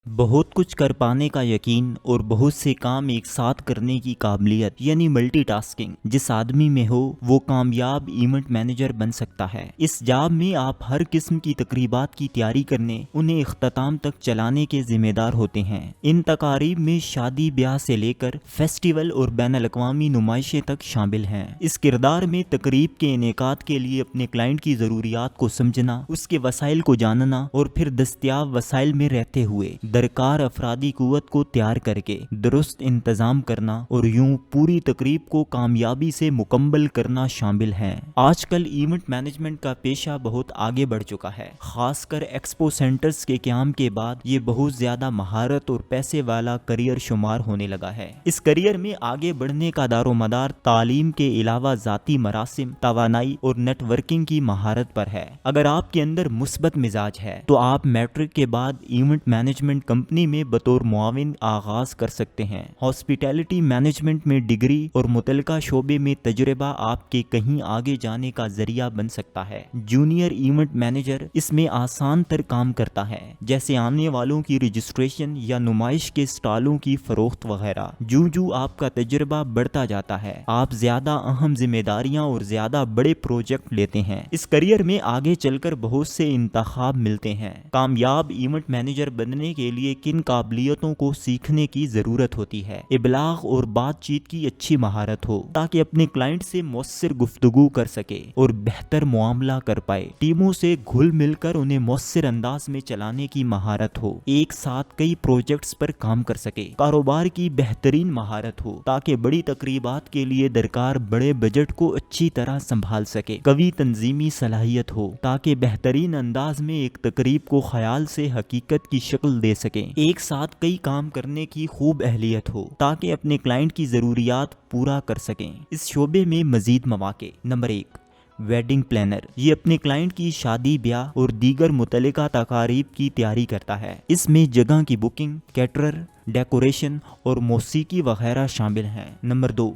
बहुत कुछ कर पाने का यकीन और बहुत से काम एक साथ करने की काबिलियत यानी मल्टी टास्किंग जिस आदमी में हो वो कामयाब इवेंट मैनेजर बन सकता है। इस जॉब में आप हर किस्म की तकरीबात की तैयारी करने, उन्हें इख्तिताम तक चलाने के जिम्मेदार होते हैं। इन तकारीब में शादी ब्याह से लेकर फेस्टिवल और बैन अल-अक़वामी नुमाइशें तक शामिल हैं। इस किरदार में तकरीब के इनेकाद के लिए अपने क्लाइंट की ज़रूरियात को समझना, उसके वसाइल को जानना और फिर दस्तयाब वसाइल में रहते हुए दरकार अफरादी कुव्वत को तैयार करके दुरुस्त इंतजाम करना और यूं पूरी तकरीब को कामयाबी से मुकम्मल करना शामिल है। आजकल इवेंट मैनेजमेंट का पेशा बहुत आगे बढ़ चुका है। खासकर एक्सपो सेंटर्स के क़याम के बाद ये बहुत ज्यादा महारत और पैसे वाला करियर शुमार होने लगा है। इस करियर में आगे बढ़ने का दारोमदार तालीम के अलावा ज़ाती मरासिम, तवानाई और नेटवर्किंग की महारत पर है। अगर आपके अंदर मुस्बत मिजाज है तो आप मैट्रिक के बाद इवेंट मैनेजमेंट कंपनी में बतौर मुआविन आगाज कर सकते हैं। हॉस्पिटैलिटी मैनेजमेंट में डिग्री और मुतलका शोबे में तजुर्बा आपके कहीं आगे जाने का जरिया बन सकता है। जूनियर इवेंट मैनेजर इसमें आसान तर काम करता है, जैसे आने वालों की रजिस्ट्रेशन या नुमाइश के स्टॉलों की फरोख्त वगैरह। जूं जूं आपका तजुर्बा बढ़ता जाता है, आप ज्यादा अहम जिम्मेदारियां और ज्यादा बड़े प्रोजेक्ट लेते हैं। इस करियर में आगे चलकर बहुत से इंतखाब मिलते हैं। कामयाब इवेंट मैनेजर बनने के लिए किन काबिलियतों को सीखने की जरूरत होती है? इबलाग और बातचीत की अच्छी महारत हो ताकि अपने क्लाइंट से मौसर गुफ्तगू कर सके और बेहतर मुआमला कर पाए। टीमों से घुल मिलकर उन्हें मौसर अंदाज में चलाने की महारत हो। एक साथ कई प्रोजेक्ट्स पर काम कर सके। कारोबार की बेहतरीन महारत हो ताकि बड़ी तकरीबात के लिए दरकार बड़े बजट को अच्छी तरह संभाल सके। कवी तंजीमी सलाहियत हो ताकि बेहतरीन अंदाज में एक तकरीब को ख्याल से हकीकत की शक्ल दे सके। एक साथ कई काम करने की खूब अहलियत हो ताकि अपने क्लाइंट की ज़रूरियात पूरा कर सकें। इस शोबे में मजीद मौके। Number 1, wedding planner. ये अपने क्लाइंट की शादी ब्याह और दीगर मुतल्लिका तकारीब की तैयारी करता है। इसमें जगह की बुकिंग, कैटरर, डेकोरेशन और मौसीकी वगैरह शामिल हैं। Number 2,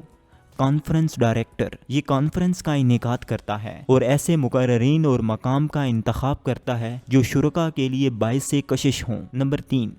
conference director. ये कॉन्फ्रेंस का इनेकाद करता है और ऐसे मुकर्ररीन और मकाम का इंतखाब करता है जो शुरका के लिए बाइस से कशिश हों। Number 3,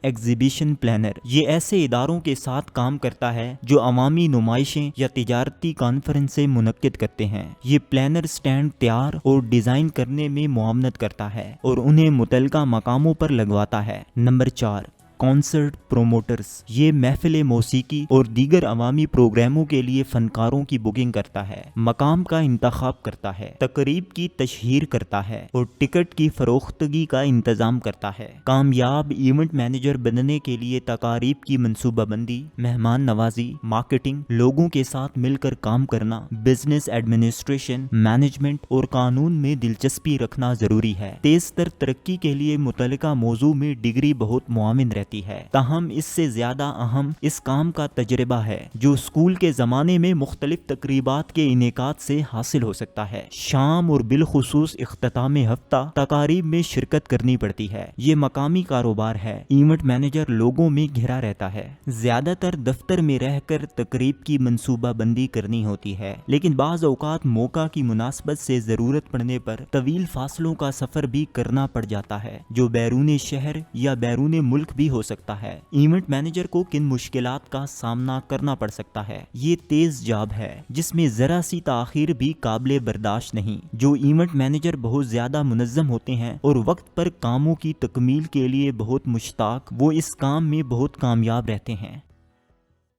exhibition planner. ये ऐसे इदारों के साथ काम करता है जो अवामी नुमाइशें या तिजारती कॉन्फ्रेंसें मुनक्किद करते हैं। ये प्लानर स्टैंड तैयार और डिज़ाइन करने में मुआवनत करता है और उन्हें मुतल्लिका मकामों पर लगवाता है। Number 4, concert promoters. ये महफिल मौसीकी और दीगर अवामी प्रोग्रामों के लिए फनकारों की बुकिंग करता है, मकाम का इंतखाब करता है, तकरीब की तशहीर करता है और टिकट की फरोख्तगी का इंतजाम करता है। कामयाब इवेंट मैनेजर बनने के लिए तकारीब की मनसूबाबंदी, मेहमान नवाजी, मार्केटिंग, लोगों के साथ मिलकर काम करना, बिजनेस एडमिनिस्ट्रेशन, मैनेजमेंट और कानून में दिलचस्पी रखना जरूरी है। तेज तर तरक्की के लिए मुतल्लिका मौजू में डिग्री बहुत मुआविन रहती है। ताहम इससे ज्यादा अहम इस काम का तजर्बा है जो स्कूल के जमाने में मुख्तलिफ तकरीबात के इनेकाद से हासिल हो सकता है। शाम और बिलखुसूस इख्तिताम हफ्ता तकारीब में शिरकत करनी पड़ती है। ये मकामी कारोबार है। इवेंट मैनेजर लोगों में घिरा रहता है। ज्यादातर दफ्तर में रहकर तकरीब की मनसूबाबंदी करनी होती है, लेकिन बाज़ औकात मौका की मुनासबत से जरूरत पड़ने पर तवील फासलों का सफर भी करना पड़ जाता है जो बैरून शहर या बैरून मुल्क भी हो सकता है। इवेंट मैनेजर को किन मुश्किलात का सामना करना पड़ सकता है? ये तेज जॉब है जिसमें जरा सी ताखीर भी काबिले बर्दाश्त नहीं। जो इवेंट मैनेजर बहुत ज्यादा मुनज्जम होते हैं और वक्त पर कामों की तकमील के लिए बहुत मुश्ताक, वो इस काम में बहुत कामयाब रहते हैं।